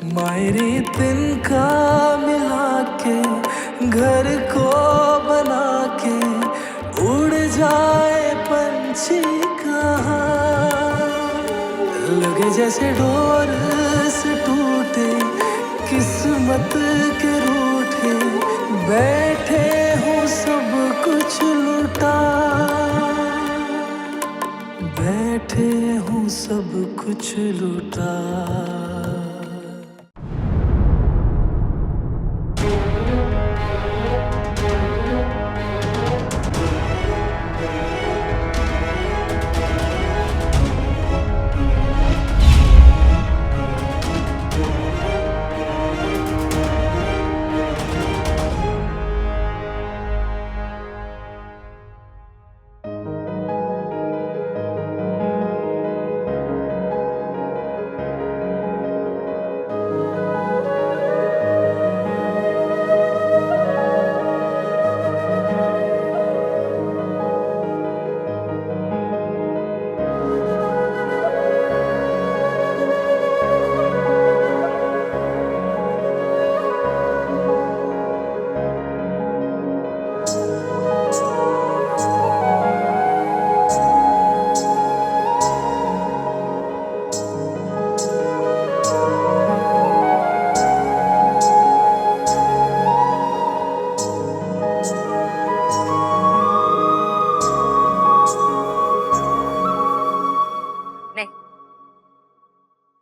मायरी तिनका मिला के घर को बना के उड़ जाए पंछी कहाँ। लगे जैसे डोर से टूटे किस्मत के रूठे, बैठे हूँ सब कुछ लुटा, बैठे हूँ सब कुछ लुटा।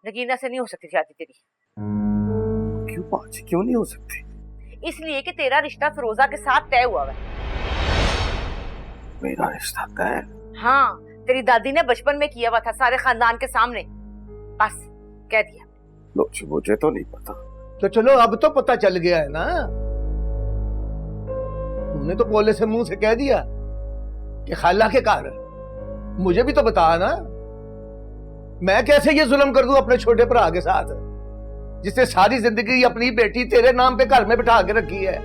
नगीना से नहीं हो सकती शादी तेरी। क्यों बाजी, क्यों नहीं हो सकती? इसलिए कि तेरा रिश्ता फिरोजा के साथ तय हुआ है। मेरा रिश्ता तय? हाँ, तेरी दादी ने बचपन में किया हुआ था, सारे खानदान के सामने। बस कह दिया। लो जी, मुझे तो नहीं पता। तो चलो अब तो पता चल गया है ना। तूने तो बोले से मुंह से कह दिया कि खाला के घर, मुझे भी तो बता ना। मैं कैसे ये जुल्म कर दूं अपने छोटे भरा के साथ, जिसने सारी जिंदगी अपनी बेटी तेरे नाम पे घर में बिठा के रखी है।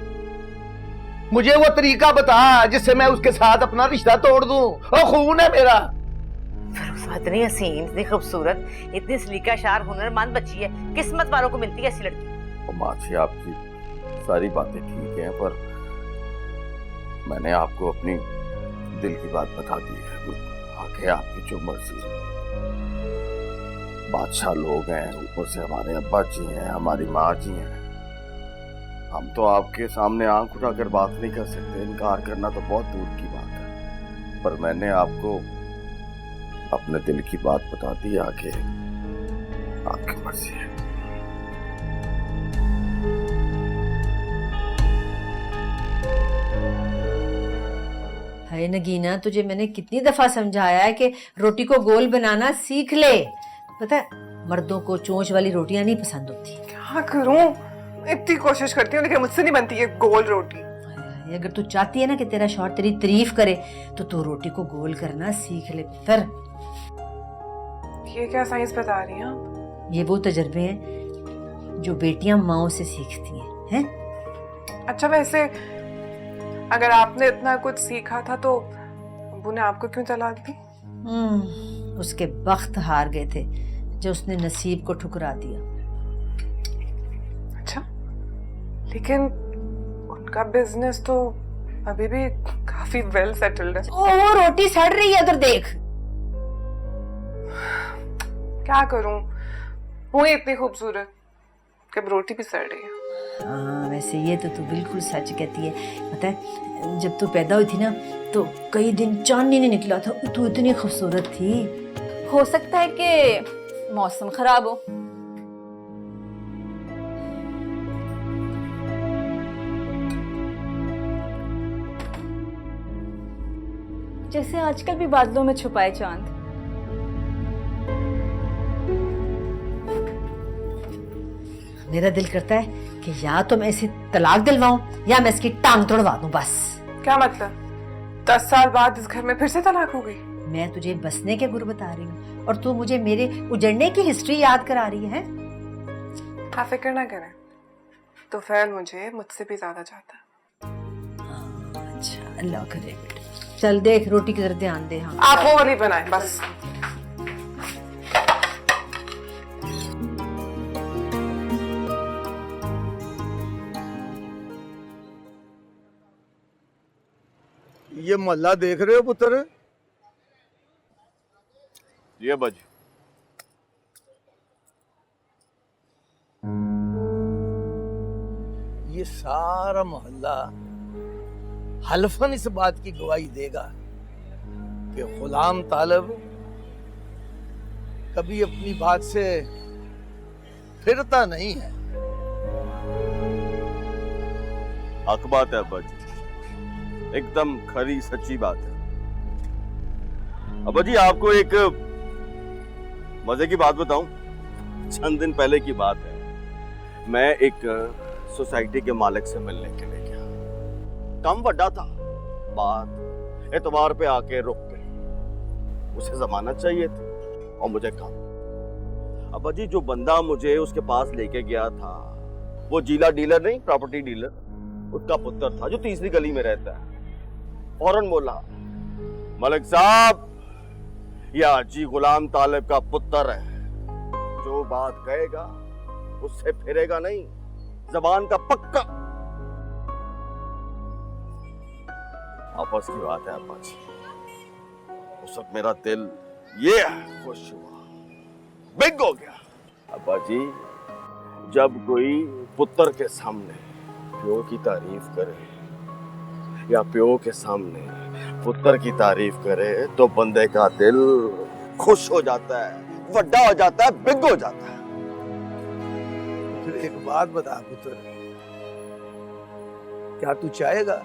मुझे वो तरीका बता जिससे मैं उसके साथ अपना रिश्ता तोड़ दूं। और खून है मेरा। फिरोजा इतनी हसीन, इतनी खूबसूरत, इतनी सलीकाशार, हुनरमंद बच्ची है, किस्मत वालों को मिलती है ऐसी लड़की। माँ जी, आपकी सारी बातें ठीक हैं, पर मैंने आपको अपनी दिल की बात बता दी है। आगे आपकी जो मर्जी। बादशाह लोग हैं, ऊपर से हमारे अब्बा जी हैं, हमारी माँ जी हैं। हम तो आपके सामने आंख उठाकर बात नहीं कर सकते, इनकार करना तो बहुत दूर की बात है। पर मैंने आपको अपने दिल की बात बता दी, आगे आपकी मर्जी है। हाय नगीना, तुझे मैंने कितनी दफा समझाया है कि रोटी को गोल बनाना सीख ले। पता है, मर्दों को चोंच वाली रोटियां नहीं पसंद होती। क्या करूं, इतनी कोशिश करती हूँ लेकिन मुझसे नहीं बनती है गोल रोटी। अगर तू चाहती है ना कि तेरा शौहर तेरी तारीफ करे तो तू रोटी को गोल करना सीख ले पुत्र। ये क्या साइंस बता रही हैं आप? ये वो तजर्बे हैं जो बेटियां माओ से सीखती हैं। अच्छा, वैसे अगर आपने इतना कुछ सीखा था तो अब्बू ने आपको क्यों तलाक दी? उसके बख्त हार गए थे जो उसने नसीब को ठुकरा दिया। अच्छा, लेकिन उनका बिजनेस तो अभी भी काफी वेल सेटल्ड है। वो रोटी सड़ रही है, उधर देख। क्या करूं, वो ही इतनी खूबसूरत कि अब रोटी भी सड़ रही है। हाँ, वैसे ये तो तू बिल्कुल सच कहती है। पता है, जब तू पैदा हुई थी ना तो कई दिन चांद ही नहीं निकला था, तू इतनी खूबसूरत थी। हो सकता है कि मौसम खराब हो। जैसे आजकल भी बादलों में छुपाए चांद। मेरा दिल करता है कि या तो मैं इसे तलाक दिलवाऊं या मैं इसकी टांग तोड़वा दूं। बस। क्या मतलब? 10 साल बाद इस घर में फिर से तलाक हो गई? मैं तुझे बसने के गुर बता रही हूँ और तू मुझे मेरे उजड़ने की हिस्ट्री याद करा रही है। आप फिक्र ना करें, तो फैल मुझे मुझसे भी ज्यादा चाहता है। अच्छा, अल्लाह करे बेटा। चल देख, रोटी की तरफ ध्यान दे। हाँ, आप वो वाली बनाएं बस। ये मोहल्ला देख रहे हो पुत्र? ये बाजी ये सारा मोहल्ला हल्फन इस बात की गवाही देगा कि गुलाम तालब कभी अपनी बात से फिरता नहीं है। हक बात है अब्बा जी, एकदम खरी सच्ची बात है। अब्बा जी आपको एक मजे की बात बताऊं। चंद दिन पहले की बात है, मैं एक सोसाइटी के मालिक से मिलने के लिए गया। काम बड़ा था, बात एतवार पे आके रुक गई। उसे जमानत चाहिए थी और मुझे काम। अब्बा जी जो बंदा मुझे उसके पास लेके गया था वो जीला डीलर नहीं, प्रॉपर्टी डीलर, उसका पुत्र था जो तीसरी गली में रहता है। फौरन बोला, मलिक साहब ये हाजी गुलाम तालिब का पुत्र है, जो बात कहेगा उससे फिरेगा नहीं, जबान का पक्का। आपस की बात है अब्बा जी। उस वक्त मेरा दिल ये खुश हुआ, बिग हो गया। अब्बा जी जब कोई पुत्र के सामने प्यो की तारीफ करे या प्यो के सामने पुत्र की तारीफ करे तो बंदे का दिल खुश हो जाता है, वड्डा हो जाता है, बिग हो जाता है। फिर एक बात बता पुत्र, क्या तू चाहेगा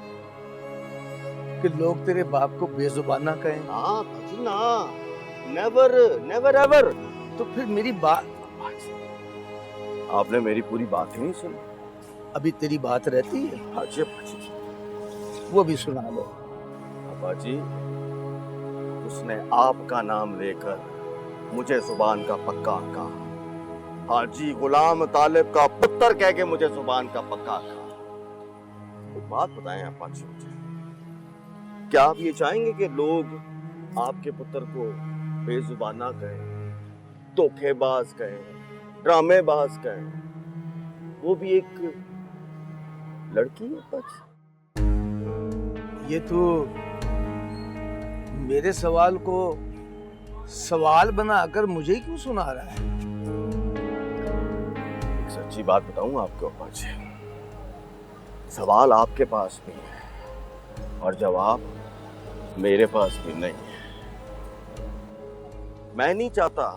कि लोग तेरे बाप को बेजुबाना कहें? ना भाजी ना, नेवर नेवर एवर। तो फिर मेरी बात, आपने मेरी पूरी बात ही नहीं सुनी। अभी तेरी बात रहती है, हाजी भाजी, वो भी सुना लो। अब्बा जी उसने आपका नाम लेकर मुझे जुबान का पक्का कहा। हाजी गुलाम तालिब का पुत्र कह के मुझे जुबान का पक्का कहा। एक बात बताएं अब्बा जी मुझे, क्या आप ये चाहेंगे कि लोग आपके पुत्र को बेजुबाना कहें, धोखेबाज कहें, ड्रामेबाज कहें, वो भी एक लड़की है? अब्बा जी ये तो मेरे सवाल को सवाल बनाकर मुझे ही क्यों सुना रहा है? एक सच्ची बात बताऊं आपको अब्बा जी, सवाल आपके पास भी है और जवाब मेरे पास भी नहीं है। मैं नहीं चाहता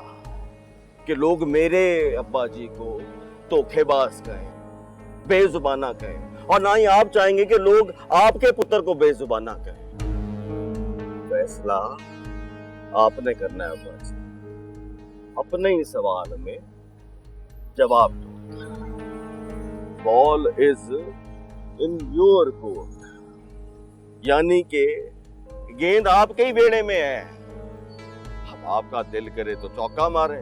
कि लोग मेरे अब्बा जी को धोखेबाज कहें, बेजुबाना कहें, और ना ही आप चाहेंगे कि लोग आपके पुत्र को बेजुबाना कहें। फैसला आपने करना है अब्बा जी, अपने ही सवाल में जवाब दो। Ball is in your court, यानी कि गेंद आपके ही बेड़े में है। अब आपका दिल करे तो चौका मारे,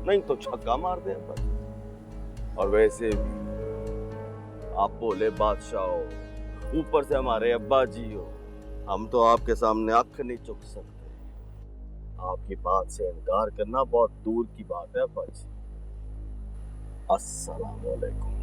नहीं तो छक्का मार दे अब्बा जी। और वैसे भी आप बोले बादशाह हो, ऊपर से हमारे अब्बा जी हो, हम तो आपके सामने आंख नहीं चुक सकते। आपकी बात से इनकार करना बहुत दूर की बात है अब्बा जी। अस्सलाम वालेकुम।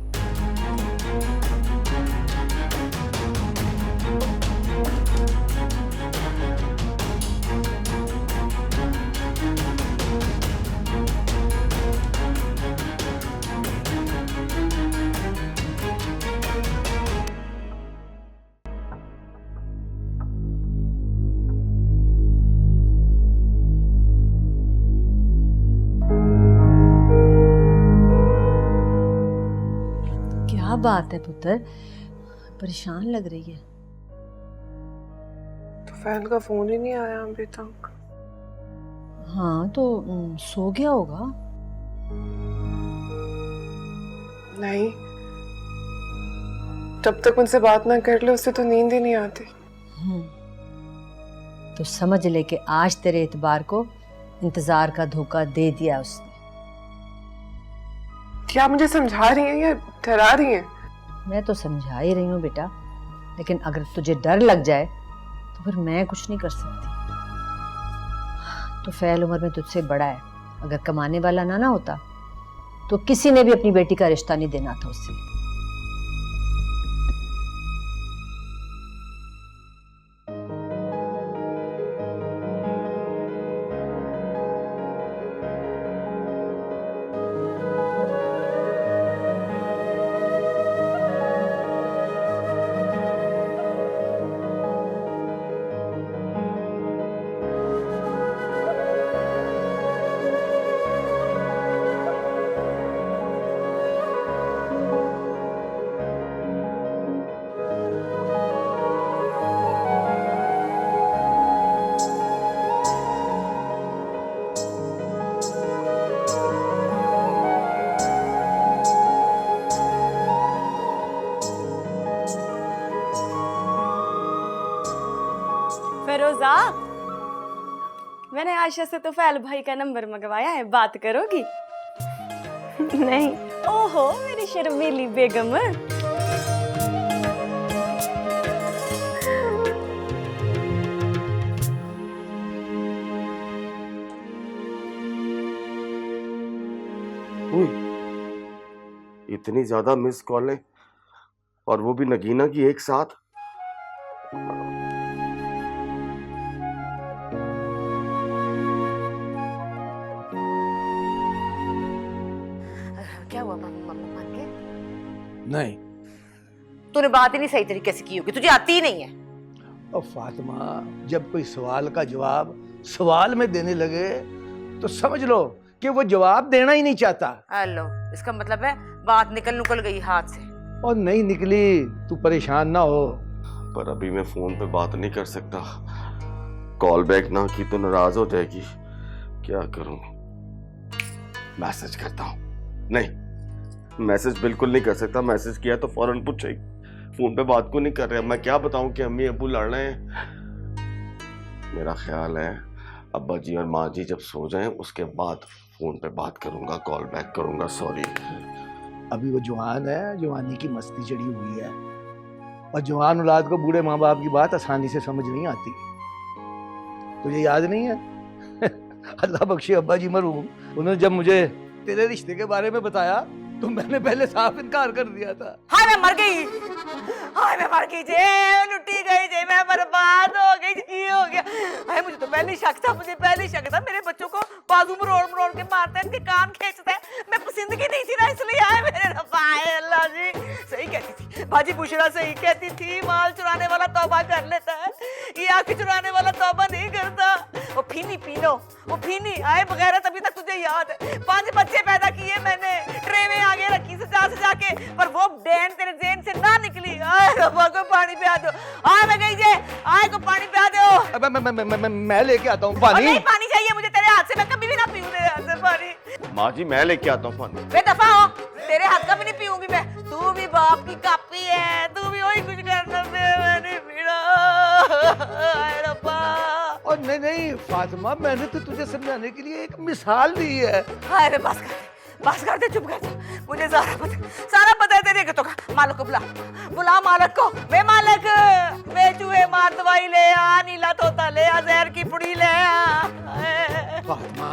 क्या बात है पुत्र, परेशान लग रही है? तो फैल का फोन ही नहीं आया अभी तक। हाँ तो सो गया होगा। नहीं, जब तक उनसे बात ना कर ले उससे तो नींद ही नहीं आती। तो समझ ले कि आज तेरे एतबार को इंतजार का धोखा दे दिया उसने। क्या आप मुझे समझा रही हैं या डरा रही हैं? मैं तो समझा ही रही हूँ बेटा, लेकिन अगर तुझे डर लग जाए तो फिर मैं कुछ नहीं कर सकती। तो फैल उम्र में तुझसे बड़ा है, अगर कमाने वाला ना होता तो किसी ने भी अपनी बेटी का रिश्ता नहीं देना था उससे। का मैंने आशा से तो फैल भाई का नंबर मंगवाया है, बात करोगी? नहीं, ओहो मेरी शर्मीली बेगम। इतनी ज्यादा मिस कॉलें, और वो भी नगीना की एक साथ। क्या हुआ मान के? नहीं। तूने बात ही नहीं सही तरीके से की होगी, तुझे आती ही नहीं है। और फातिमा, जब कोई सवाल का जवाब सवाल में देने लगे तो समझ लो कि वो जवाब देना ही नहीं चाहता। हेलो, इसका मतलब है बात निकल गई हाथ से। और नहीं निकली, तू परेशान ना हो। पर अभी मैं फोन पे बात नहीं कर सकता, कॉल बैक ना की तो नाराज हो जाएगी। क्या करूं? मैसेज करता हूं। नहीं, मैसेज बिल्कुल नहीं कर सकता। मैसेज किया तो फौरन पूछेगी, फोन पे बात को नहीं कर रहे। मैं क्या बताऊं कि अम्मी अब्बू लड़ रहे हैं। मेरा ख्याल है अब्बा जी और माँ जी जब सो जाएं उसके बाद फोन पे बात करूंगा, कॉल बैक करूंगा। सॉरी। अभी वो जवान है, जवानी की मस्ती चढ़ी हुई है, और जवान औलाद को बूढ़े माँ बाप की बात आसानी से समझ नहीं आती। तुझे याद नहीं है अल्लाह बख्शे अब्बा जी मरहूम, उन्होंने जब मुझे तेरे रिश्ते के बारे में बताया तो मैंने पहले साफ इनकार कर दिया था। हाय मैं मर गई, हाय मैं मर गई जे, लुटी गई जे, मैं बर्बाद हो गई जे, ये हो गया। हाय मुझे तो पहले शक था, मेरे बच्चों को बाजू में रोड़ के मारते हैं, इनके कान खींचते हैं। मैं पसंदगी नहीं थी ना, इसलिए आए मेरे रब्बा। अल्लाह जी सही कहती थी बाजी, बुशरा सही कहती थी, माल चुराने वाला तौबा कर लेता है, ये आंखें चुराने वाला तौबा नहीं करता। वो फीनी पी लो, वो फीनी आए बगैर। तभी तक तुझे याद है 5 बच्चे पैदा किए मैंने, ट्रे में आगे रखी सजा के, पर वो डैन तेरे जेन से ना निकली। आए रब्बा को पानी पिया दो। आए मैं गई जे, आए को पानी पिया दो। मैं लेके आता हूँ पानी। नहीं पानी चाहिए मुझे तेरे हाथ से, मैं कभी भी ना पीऊं तेरे हाथ से पानी। माँ जी मैं लेके आता हूँ पानी। बेदफा हो, तेरे हाथ का भी नहीं पीऊंगी मैं। तू भी बाप की कापी है, तू भी वही कुछ करना, मैंने पीना। आए रब्बा। और नहीं फातिमा, मैंने तो तुझे समझाने के लिए एक मिसाल दी है। हाय रे बस कर दे, चुप कर जा। मुझे सारा पता है तेरे का। मालिक को बुला मालिक को। वे मालिक, वे चूहे मार दवाई ले आ, नीला तोता ले आ, जहर की पुड़ी ले आ। फातिमा,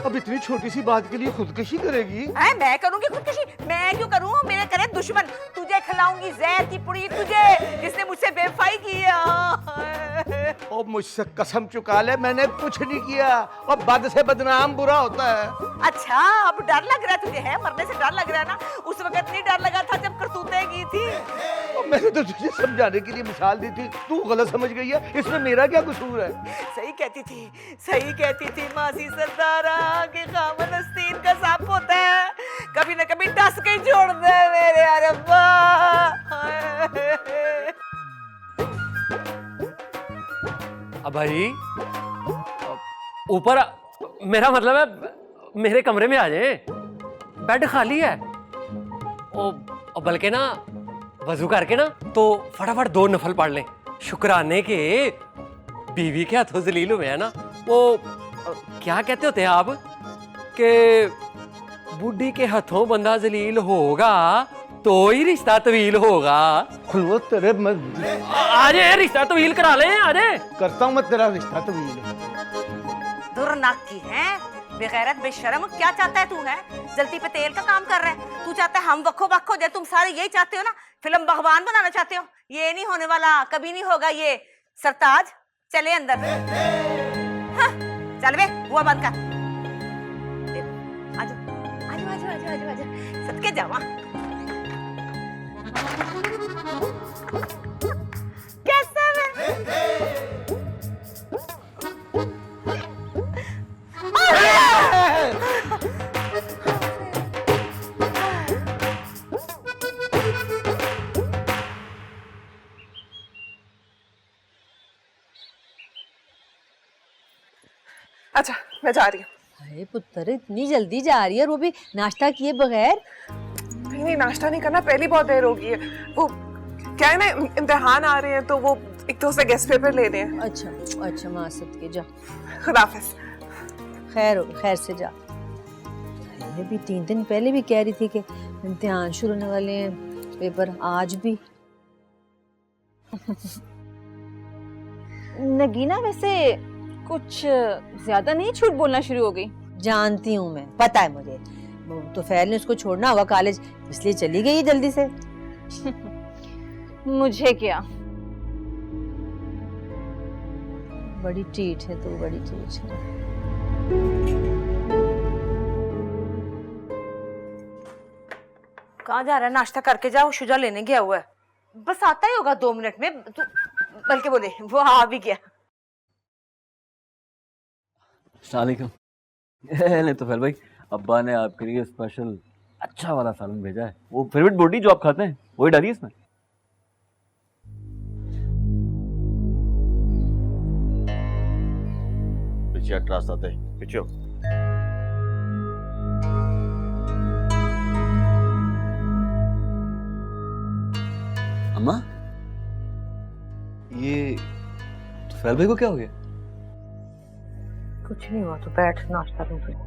अब इतनी छोटी सी बात के लिए खुदकशी करेगी? मैं करूंगी खुदकशी? मैं क्यों करूं? मेरे करे दुश्मन। तुझे खिलाऊंगी जहर की पुड़ी, तुझे जिसने मुझसे बेवफाई की है। और मुझसे कसम चुका ले, मैंने कुछ नहीं किया। और बद से बदनाम बुरा होता है। अच्छा, अब डर लग रहा है तुझे? है मरने से डर लग रहा है ना? उस वक्त नहीं डर लगा था जब करतूतें की थी। और मैंने तो तुझे समझाने के लिए मिसाल दी थी, तू गलत समझ गई है। इसमें मेरा क्या कसूर है? सही कहती थी मासी सरदारा कि खामन आस्तीन का सांप होता है, कभी न कभी डस के छोड़ दे मेरे अरब्बा। अब्बा जी ऊपर, मेरा मतलब है मेरे कमरे में आ जाए, बेड खाली है। ओ बल्कि ना वजू करके ना तो फटाफट 2 नफल पढ़ लें, शुक्राने के बीवी के हाथों जलील हुए हैं ना। वो क्या कहते होते हैं आप कि बुढ़ी के हाथों बंदा जलील होगा तो ही रिश्ता तवील होगा। खुलवो तेरे आजे रिश्ता तवील करा ले, आजे करता हूँ मैं तेरा रिश्ता तवील। दुर्नाक की है, बेगैरत बेशरम। क्या चाहता है तू? है जल्दी पे तेल का काम कर रहा है तू। चाहता है हम वक्को वक्को जाए, तुम सारे यही चाहते हो ना, फिल्म भगवान बनाना चाहते हो। ये नहीं होने वाला, कभी नहीं होगा ये। सरताज चले अंदर। हाँ, चल बे, बुआ बंद कर। आजो सदके जावा। कैसा अच्छा मैं जा रही हूँ। अरे पुत्र, इतनी जल्दी जा रही है और वो भी नाश्ता किए बगैर? नहीं नाश्ता नहीं करना, पहली बहुत देर हो गई है। वो क्या है ना, इम्तिहान आ रहे हैं तो वो एक तो उसे गेस्ट पेपर लेने हैं। अच्छा अच्छा, मासद के जा, खुदाफिज। खैर से जा। ये भी 3 दिन पहले भी कह रही थी कि इम्तिहान शुरू होने वाले हैं, पेपर आज भी। नगीना वैसे कुछ ज्यादा नहीं झूठ बोलना शुरू हो गई? जानती हूँ मैं, पता है मुझे। वो तो फैल ने उसको छोड़ना होगा कॉलेज, इसलिए चली गई जल्दी से। मुझे क्या, बड़ी टीठ है तो, बड़ी टीठ है। कहाँ जा रहा है? नाश्ता करके जाओ, शुजा लेने गया हुआ है। बस आता ही होगा 2 मिनट में। तू बल्कि बोले वो आ भी गया। अस्सलामुअलैकुम। नहीं तो फिर भाई, अब्बा ने आपके लिए स्पेशल अच्छा वाला सालन भेजा है। वो फेवरेट बोटी जो आप खाते हैं वही डालिए इसमें। पीछे हट, रास्ता दे, पीछे हो। अम्मा, ये तो फैल भाई को क्या हो गया? कुछ नहीं हुआ, तो बैठ, नाश्ता कर।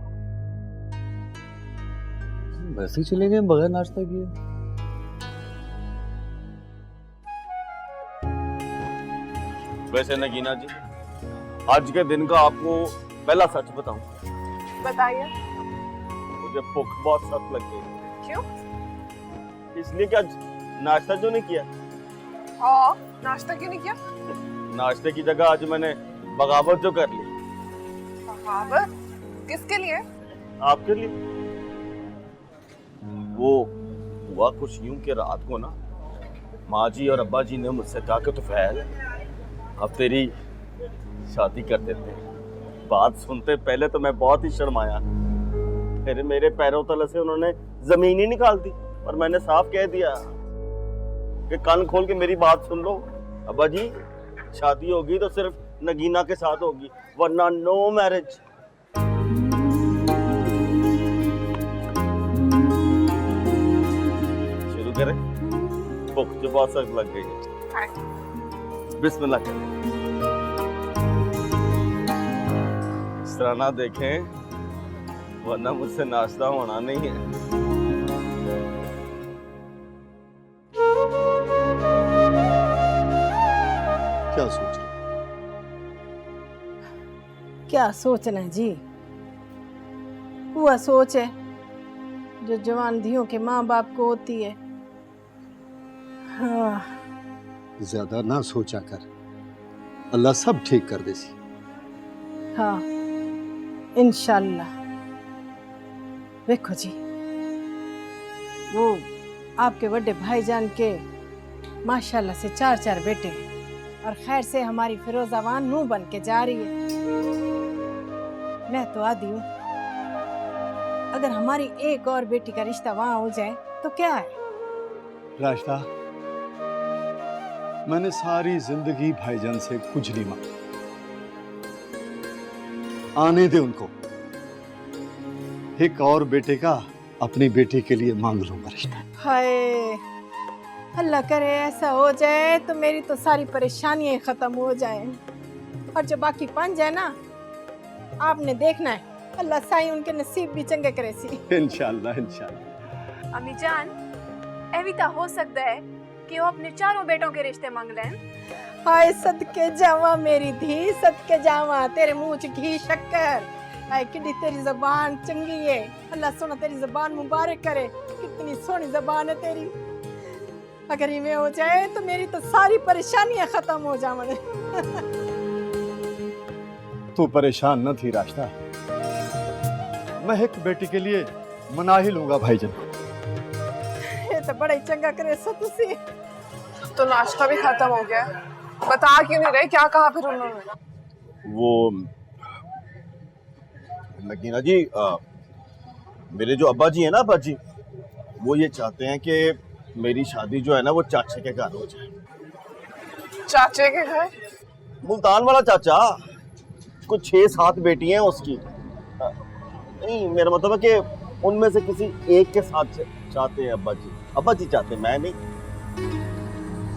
वैसे ही चले गए बगैर नाश्ता किए। वैसे नगीना जी, आज के दिन का आपको पहला सच बताऊं, बताइए। मुझे भूख बहुत सख्त लग गई। क्यों? इसलिए कि आज नाश्ता जो नहीं किया। हाँ, नाश्ता क्यों नहीं किया? नाश्ते की जगह आज मैंने बगावत जो कर ली। बगावत? किसके लिए? आपके लिए। वो हुआ कुछ यूं कि रात को ना माँ जी और अब्बा जी ने मुझसे कहा कि तुफैल, अब तेरी शादी कर देते हैं। बात सुनते पहले तो मैं बहुत ही शर्माया, फिर मेरे पैरों तले से उन्होंने जमीन ही निकाल दी। और मैंने साफ कह दिया कि कान खोल के मेरी बात सुन लो, अब्बा जी शादी होगी तो सिर्फ नगीना के साथ होगी, वरना नो मैरिज। शुरू करें? भूख जो बहुत सख्त लग गई है। बिस्मिल्लाह करें। इस तरह ना देखें, वरना मुझसे नाश्ता होना नहीं है। क्या सोच रहे? क्या सोचना जी, हुआ सोच है जो जवान धियों के माँ बाप को होती है। हाँ। ज्यादा ना सोचा कर, अल्लाह सब ठीक कर दे सी। हाँ इंशाल्लाह। देखो जी, वो आपके बड़े भाईजान के माशाल्लाह से 4 बेटे हैं, और खैर से हमारी फिरोजावान नूह बन के जा रही है। मैं तो आदी हूँ, अगर हमारी एक और बेटी का रिश्ता वहां हो जाए तो क्या है। राशिदा, मैंने सारी जिंदगी भाईजान से कुछ नहीं मांगा, आने दे उनको। एक और बेटे का अपनी बेटी के लिए मांग लूंगा रिश्ता। हाय अल्लाह करे ऐसा हो जाए तो मेरी तो सारी परेशानियां खत्म हो जाए, और जो बाकी 5 है ना, आपने देखना है, अल्लाह साईं उनके नसीब भी चंगे करे सी। इंशाल्लाह इंशाल्लाह। अम्मी जान, एविता हो सकता है कि वो अपने 4 बेटों के रिश्ते मांग लें। हाय सदके जावा मेरी धी, सदके जावा, तेरे मुंह च घी शक्कर। हाय कितनी तेरी ज़बान चंगी है, अल्लाह सोना तेरी ज़बान मुबारक करे, कितनी सोहनी ज़बान है तेरी। अगर ये हो जाए तो मेरी तो सारी परेशानियां खत्म हो जावन। तू परेशान न थी राशिदा, मैं एक बेटी के लिए मना ही लूंगा भाईजान। ये तो बड़ा ही चंगा करे सो तुसी। तो नाश्ता भी खत्म हो गया, बता क्यों नहीं रहे? क्या कहा फिर उन्होंने? वो नगीना जी, मेरे जो अब्बा जी है ना, अब्बा जी, वो ये चाहते हैं कि मेरी शादी जो है ना वो चाचे के घर हो जाए। चाचे के घर? मुल्तान वाला चाचा, कुछ 6-7 बेटी हैं उसकी। नहीं, मेरा मतलब है कि उनमें से किसी एक के साथ चाहते हैं अब्बा जी। अब्बा जी चाहते, मैं नहीं।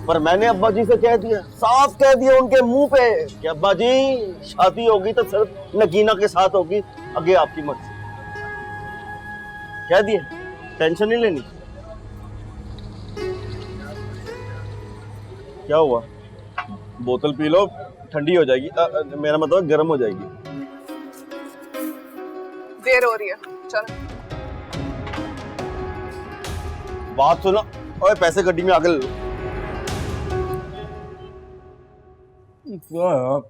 पर मैंने अब्बा जी से कह दिया, साफ कह दिया उनके मुंह पे कि अब्बा जी शादी होगी तो सिर्फ नगीना के साथ होगी, आगे आपकी मर्जी। कह दिया, टेंशन नहीं लेनी। क्या हुआ? बोतल पी लो, ठंडी हो जाएगी, मेरा मतलब गर्म हो जाएगी। देर हो रही है, चलो। बात सुनो, ओए पैसे गड्डी में आगे ले लो। क्या यार,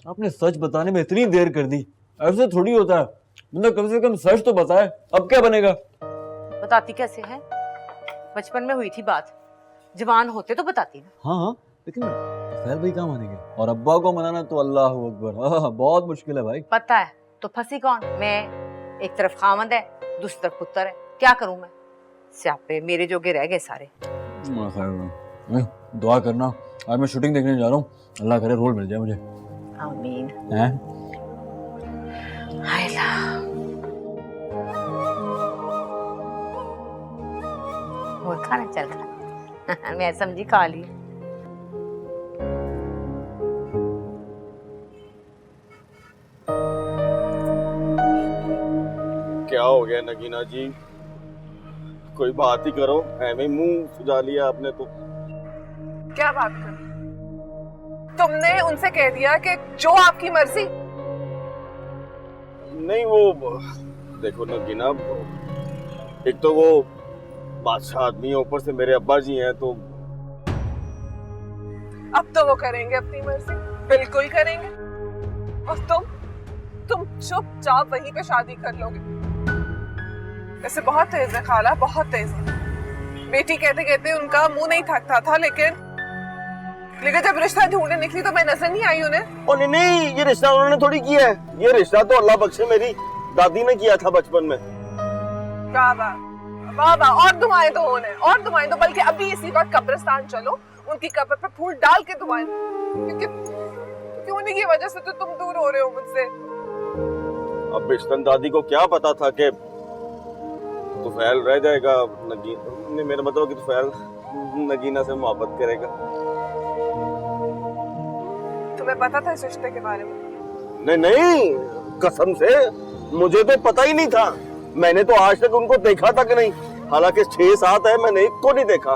आपने सच बताने में इतनी देर कर दी, ऐसे थोड़ी होता है। मतलब कम से कम सच तो बताए, अब क्या बनेगा? बताती कैसे है? बचपन में हुई थी बात, जवान होते तो बताती ना। हाँ हाँ, लेकिन फैल भाई कहाँ मानेंगे? और अब्बा को मनाना तो अल्लाह अकबर, बहुत मुश्किल है भाई। पता है तो फंसी कौन? मैं। एक तरफ खामद है, दूसरी तरफ पुत्र है, क्या करूं मैं? स्यापे मेरे जोगे रह गए सारे। दुआ करना, आज मैं शूटिंग देखने जा रहा हूँ, अल्लाह करे रोल मिल जाए मुझे। आमीन। हैं? हाय ला। और खाना चल खा। मैं समझी खा ली। क्या हो गया नगीना जी, कोई बात ही करो, ऐਵੇਂ मुंह सुजा लिया आपने तो। क्या बात कर? तुमने उनसे कह दिया कि जो आपकी मर्जी। नहीं वो देखो नगीना, एक तो वो बादशाह आदमी है, ऊपर से मेरे अब्बा जी हैं, तो अब तो वो करेंगे अपनी मर्जी, बिल्कुल करेंगे। और तुम चुपचाप वहीं पे शादी कर लोगे। वैसे बहुत तेज है खाला, बहुत तेज है। बेटी कहते कहते उनका मुंह नहीं थकता था, लेकिन जब रिश्ता ढूंढने निकली तो मैं नजर नहीं आई उन्हें। ओ नहीं, ये रिश्ता उन्होंने थोड़ी किया है, ये रिश्ता तो अल्लाह बख्शे मेरी दादी ने किया था बचपन में। बाबा बाबा, और दुआएं दो उन्हें, और दुआएं दो, बल्कि अभी इसी वक्त कब्रिस्तान चलो, उनकी कब्र पे फूल डाल के दुआएं, क्योंकि उन्हीं की वजह से तो तुम दूर हो रहे हो मुझसे। अब बिश्तन दादी को क्या पता था कि तुफैल रह जाएगा, नगीना, मेरा मतलब कि तुफैल नगीना से मोहब्बत करेगा। तुम्हें पता था इस रिश्ते के बारे में? नहीं नहीं, कसम से मुझे तो पता ही नहीं था। मैंने तो आज तक उनको देखा तक नहीं, हालांकि 6-7 है, मैंने एक को नहीं देखा।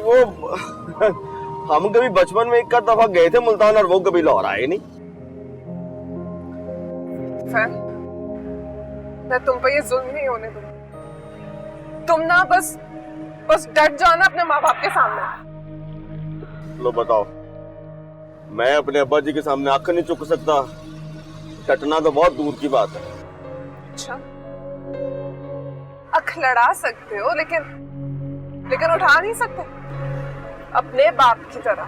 वो हम कभी बचपन में एक दफा गए थे मुल्तान, और वो कभी लाहौर आए नहीं। मैं तुम पे ये जुल्म नहीं होने दूंगी। तुम ना बस डट जाओ ना अपने माँ बाप के सामने। लो बताओ, मैं अपने अब्बा जी के सामने आंखें नहीं चुक सकता, डटना तो बहुत दूर की बात है। अच्छा, अखलड़ा सकते हो, लेकिन उठा नहीं सकते अपने बाप की तरह।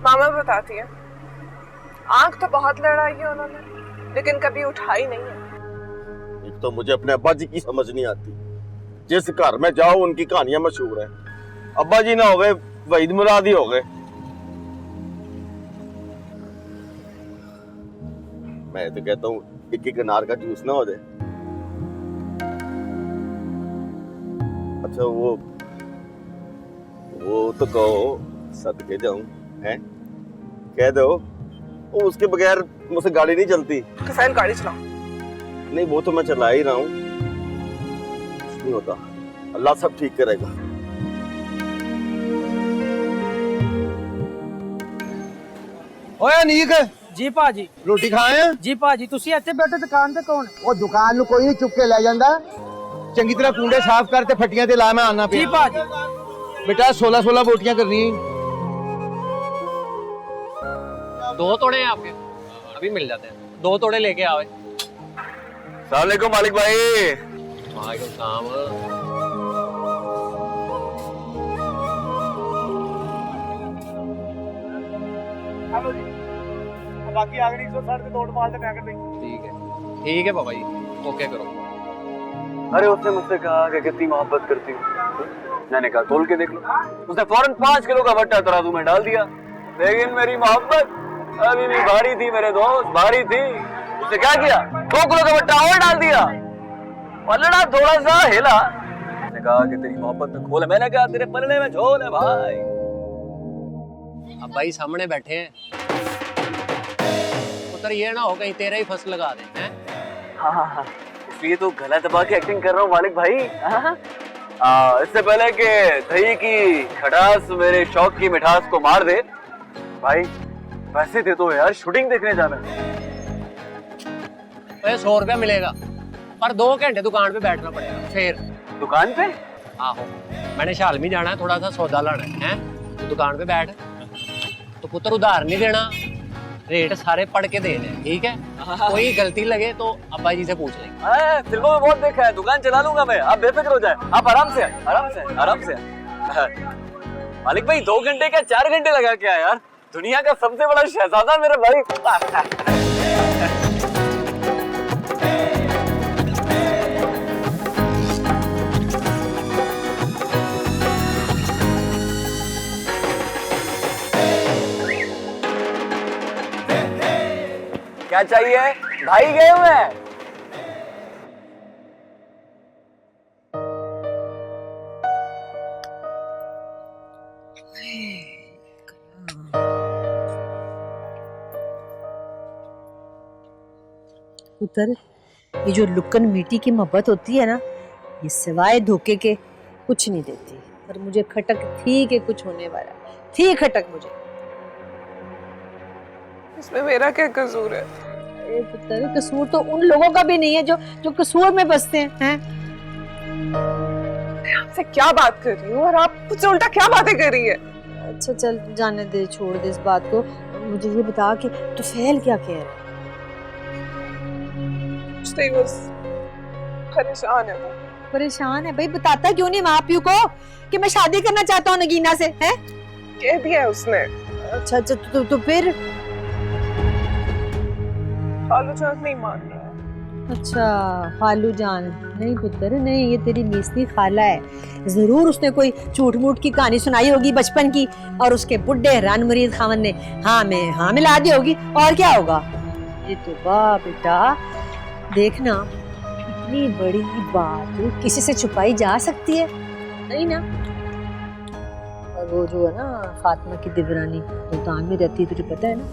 मामा बताती है, आंख तो बहुत लड़ाई है उन्होंने, लेकिन कभी उठाई नहीं है। एक तो मुझे अपने अब्बा जी की समझ नहीं आती, जिस घर में जाओ उनकी कहानियां मशहूर है। अब्बा जी ना हो गए, वहीद मुराद ही हो गए। मैं तो कहता हूँ एक अनार का जूस ना हो जाए। अच्छा वो तो कहो, सदके जाऊं, हैं? कह दो, वो उसके बगैर मुझसे गाड़ी नहीं चलती। फैल गाड़ी चलाओ। नहीं वो तो मैं चला ही रहा हूँ, कुछ नहीं होता, अल्लाह सब ठीक करेगा। ओए अनीक जी भाजी, रोटी खाए जी भाजी, तुसी ਇੱਥੇ ਬੈਠੇ ਦੁਕਾਨ ਤੇ ਕੌਣ? ਉਹ ਦੁਕਾਨ ਨੂੰ ਕੋਈ ਨਹੀਂ ਚੁੱਕ ਕੇ ਲੈ ਜਾਂਦਾ, ਚੰਗੀ ਤਰ੍ਹਾਂ ਕੁੰਡੇ ਸਾਫ਼ ਕਰ ਤੇ ਫੱਟੀਆਂ ਤੇ ਲਾ, ਮੈਂ ਆਣਾ ਪਿਆ। जी भाजी, बेटा 16 बोटियां करनी है। 2 तोड़े हैं आपके, अभी मिल जाते हैं। 2 तोड़े लेके आवे। अस्सलाम वालेकुम मालिक भाई। वालेकुम सलाम। हेलो जी, बाकी अगली 160 के तोड़ माल दे पैकेट में। ठीक है बाबा जी, ओके करो। अरे उसने मुझसे कहा कि कितनी मोहब्बत करती हूँ, मैंने कहा तोल के देख लो। उसने फौरन 5 किलो का भट्टा तराजू में डाल दिया, लेकिन मेरी मोहब्बत अभी भी भारी थी मेरे दोस्त, भारी थी। उसने क्या किया, 2 किलो का भट्टा और डाल दिया, पलड़ा थोड़ा सा हिला, उसने कहा कि तेरी मोहब्बत में खोल है, मैंने कहा तेरे पलड़े में झोल है भाई। अब भाई सामने बैठे हैं, पुत्र ये ना हो कहीं तेरा ही फसल लगा दे हैं। हाँ, इसलिए तो गला दबा के एक्टिंग कर रहा हूँ मालिक भाई। इससे पहले कि दही की खटास मेरे शौक की मिठास को मार दे, भाई पैसे दे दो यार, शूटिंग देखने जाना है। 100 रुपया मिलेगा पर 2 घंटे दुकान पे बैठना पड़ेगा। फिर दुकान पे? आहो, मैंने शाल में जाना है, थोड़ा सा सौदा लाना है तो दुकान पे बैठ। तो पुत्र उधार नहीं देना, रेट सारे पढ़ के देने, ठीक है? कोई गलती लगे तो अब्बा जी से पूछ लेंगे। फिल्मों में बहुत देखा है, दुकान चला लूंगा मैं, आप बेफिक्र हो जाए, आप आराम से आराम से। मालिक भाई 2 घंटे क्या 4 घंटे लगा क्या यार, दुनिया का सबसे बड़ा शहजादा मेरा भाई। क्या चाहिए भाई, गए हुए हैं? पुत्र, ये जो लुक्कन मीठी की मोहब्बत होती है ना, ये सिवाय धोखे के कुछ नहीं देती। पर मुझे खटक थी कि कुछ होने वाला थी, खटक मुझे। इसमें मेरा क्या कसूर है? अरे पुत्र, कसूर तो उन लोगों का भी नहीं है जो कसूर में बसते हैं। आपसे क्या बात कर रही हूँ और आप मुझसे उल्टा क्या बातें कर रही है? अच्छा चल जाने दे, छोड़ दे इस बात को। मुझे ये बता कि तुफैल क्या कह रहा है? बस परेशान है वो। परेशान है? भाई बताता क्यों नहीं माँ प्यू को कि मैं शादी करना चाहता हूँ नगीना से? हैं? कह दिया है उसने। अच्छा तो फिर खालू जान नहीं मान रहा है। अच्छा खालू जान नहीं पुत्र, नहीं, ये तेरी मीसली खाला है। जरूर उसने कोई झूठ मूठ की कहानी सुनाई होगी बचपन की, और उसके बुड्ढे रान मुरीद खावन ने हाँ मिला दी होगी, और क्या होगा। ये तो वाह बेटा, देखना इतनी बड़ी बात किसी से छुपाई जा सकती है नहीं ना। और वो जो है ना फातिमा की दिव्रानी मुल्तान में रहती है, तुझे पता है ना,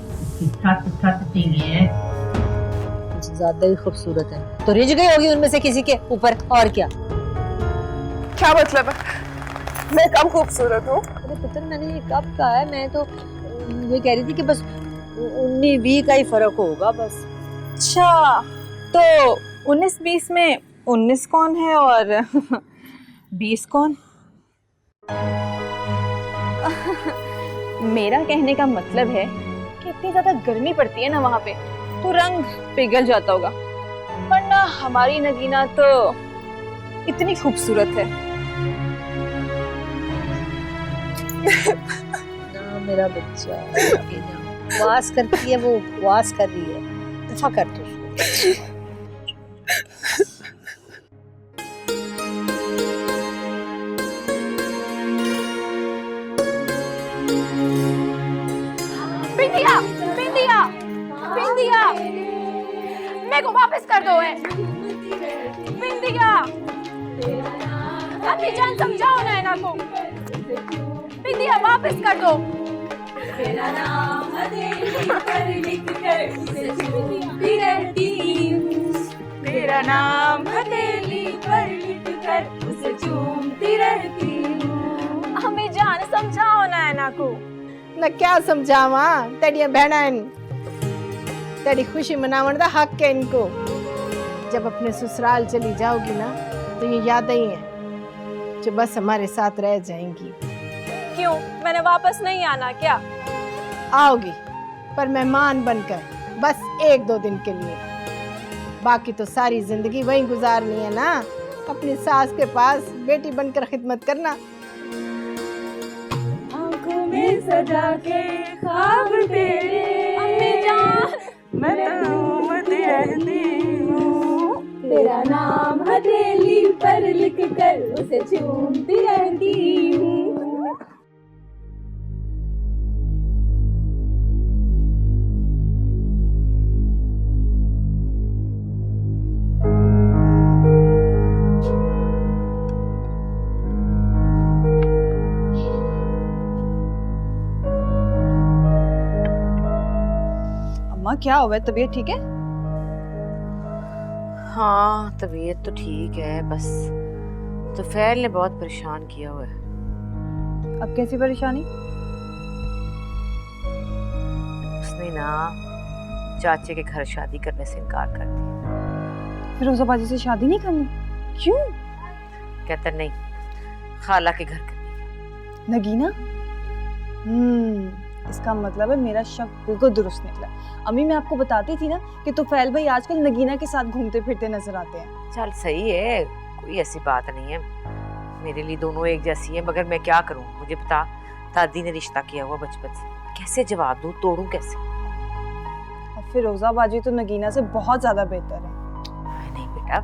ज्यादा ही खूबसूरत है। तो रिझ गई होगी उनमें से किसी के ऊपर, और क्या। क्या मतलब है? मैं कम खूबसूरत हूँ? अरे पुत्र, मैंने ये कब कहा है? मैं तो ये कह रही थी कि बस 19-20 का ही फर्क होगा बस। अच्छा, तो 19-20 में 19 कौन है और 20 कौन? मेरा कहने का मतलब है कि इतनी ज्यादा गर्मी पड़ती है ना वहाँ पे, तो रंग पिघल जाता होगा, वरना हमारी नगीना तो इतनी खूबसूरत है। ना मेरा बच्चा वास करती है, वो वास कर रही है, दफा कर तू उसको। बिंदिया, बिंदिया, बिंदिया, मेरे को वापस कर दो है। बिंदिया, अभी जान समझाओ ना इना को। बिंदिया वापस कर दो। तेरा नाम हथेली पर लिख कर उसे चूमती रहती हूँ। तेरा नाम हथेली पर लिख कर उसे चूमती रहती हूँ। हमें जान समझाओ ना इना को। ना क्या समझावा, तेरिया बहन तेरी खुशी मनावन दा हक है इनको। जब अपने ससुराल चली जाओगी ना, तो ये यादें ही हैं जो बस हमारे साथ रह जाएंगी। क्यों, मैंने वापस नहीं आना क्या? आओगी, पर मेहमान बनकर, बस 1-2 दिन के लिए। बाकी तो सारी जिंदगी वहीं गुजारनी है ना, अपनी सास के पास बेटी बनकर खिदमत करना। आंखों में सजा के ख्वाब तेरे अम्मी जान मैं घूमती रहती हूँ। तेरा नाम हथेली पर लिख कर उसे चूमती रहती हूँ। अम्मा क्या हुआ है, तबीयत ठीक है? हाँ तबीयत तो ठीक है, बस तुफैल ने बहुत परेशान किया हुआ है। अब कैसी परेशानी? उसने ना चाचे के घर शादी करने से इनकार कर दिया। फिरोजा बाजी से शादी नहीं करनी? क्यों? कहता नहीं, खाला के घर करनी। नगीना? इसका मतलब है मेरा शक बिल्कुल दुरुस्त निकला। अम्मी मैं आपको बताती थी ना कि तुफैल भाई आजकल नगीना के साथ घूमते फिरते नजर आते हैं। चल सही है, कोई ऐसी बात नहीं है, मेरे लिए दोनों एक जैसी है। मगर मैं क्या करूं, मुझे बता, दादी ने रिश्ता किया हुआ बचपन से, कैसे जवाब दूं, तोड़ूं कैसे? अब फिरोजा बाजी तो नगीना से बहुत ज्यादा बेहतर है। नहीं बेटा,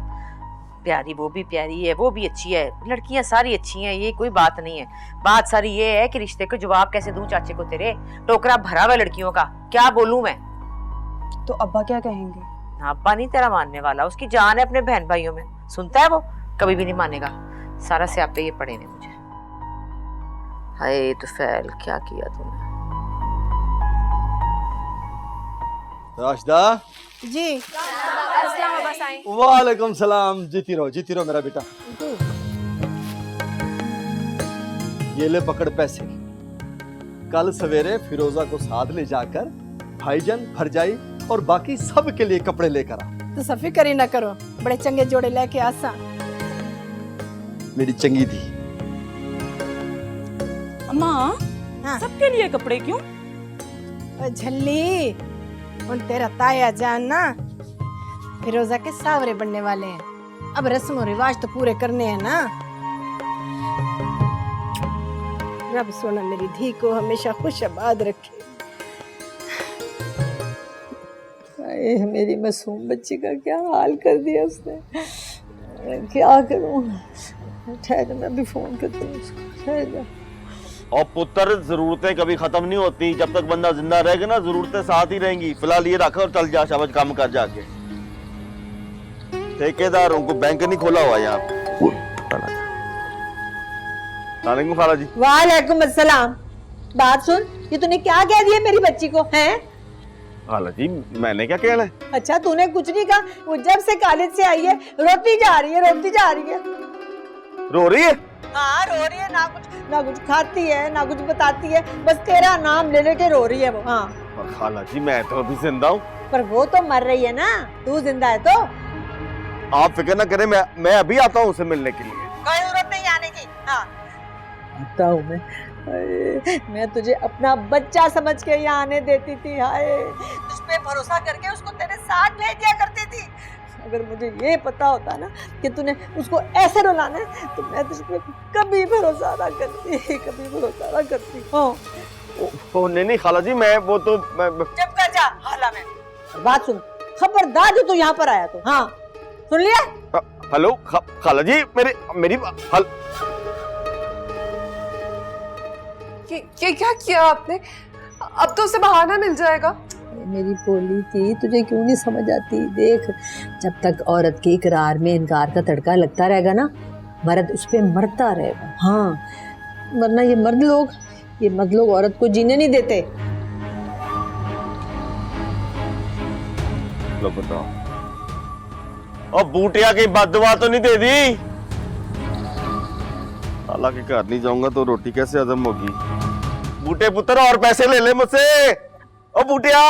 प्यारी वो भी प्यारी है, वो भी अच्छी है, लड़कियां सारी अच्छी हैं, ये कोई बात नहीं है। बात सारी ये है कि रिश्ते को जवाब कैसे दूं चाचे को, तेरे टोकरा भरा हुआ लड़कियों का, क्या बोलूं मैं? तो अब्बा क्या कहेंगे? अब्बा नहीं तेरा मानने वाला, उसकी जान है अपने बहन भाइयों में, सुनता है वो, कभी भी नहीं मानेगा। सारा से आप पे ये पड़े ने मुझे। हाय तुफैल, क्या किया तूने? राशिदा। जी वालेकुम सलाम। जीती रहो मेरा बेटा। ये ले पकड़ पैसे। कल सवेरे फिरोजा को साथ ले जाकर भाईजान, भरजाई और बाकी सब के लिए कपड़े लेकर आ। तो सफी करी ना करो, बड़े चंगे जोड़े लेके आसा। मेरी चंगी थी। अम्मा हाँ। सबके लिए कपड़े क्यों? झल्ली, उन तेरा ताया जान ना फिरोजा के सावरे बनने वाले हैं, अब रस्म और रिवाज तो पूरे करने हैं ना। रब सोना मेरी धी को हमेशा खुश आबाद रखे। मेरी मासूम बच्ची का क्या हाल कर दिया उसने, क्या करूं? ठहर, मैं अभी फोन करती हूँ उसको, ठहर जा। और पुत्र, जरूरतें कभी खत्म नहीं होती, जब तक बंदा जिंदा रहेगा ना जरूरतें साथ ही रहेंगी। फिलहाल ये रखा और चल जा, शाबाश, काम कर जाके। ठेकेदारों को बैंक नहीं खोला हुआ यहाँ पे। खाला जी। वालेकुम अस्सलाम। बात सुन, ये तूने क्या कह दिया मेरी बच्ची को, हैं? खाला जी, मैंने क्या कहना है? अच्छा तूने कुछ नहीं कहा, वो जब से कॉलेज से आई है रोती जा रही है। रो रही है? हाँ रो रही है, ना कुछ खाती है ना कुछ बताती है, बस तेरा नाम ले लेके रो रही है वो। हाँ और खाला जी, मैं तो अभी जिंदा हूँ। पर वो तो मर रही है ना, तू जिंदा है तो। आप फिक्र ना करें, मैं अभी आता हूँ उसे मिलने के लिए। कोई जरूरत नहीं आने की। हाँ आता हूँ मैं तुझे अपना बच्चा समझ के यहाँ आने देती थी। हाय, तुझ पे भरोसा करके उसको तेरे साथ भेज दिया करती थी। अगर मुझे ये पता होता ना कि तूने उसको ऐसे रुलाना है तो मैं तुझ पे कभी भरोसा ना करती। ओ नहीं खाला जी, मैं वो तो जब कर जा हाला में। बात सुन, खबरदार जो तू यहाँ पर आया तो। हाँ सुन लिया? हेलो खाला जी, मेरी क्या किया आपने? अब तो उसे बहाना मिल जाएगा। मेरी बोली थी, तुझे क्यों नहीं समझ आती? देख, जब तक औरत के इकरार में इनकार का तड़का लगता रहेगा ना, मर्द उस पे मरता रहेगा। हाँ, वरना ये मर्द लोग औरत को जीने नहीं देते। लो बताओ, और बूटिया की बददुआ तो नहीं दे दी? हालांकि घर नहीं जाऊंगा तो रोटी कैसे हजम होगी? बूटे पुत्र और पैसे ले ले मुझसे। ओ बूटिया,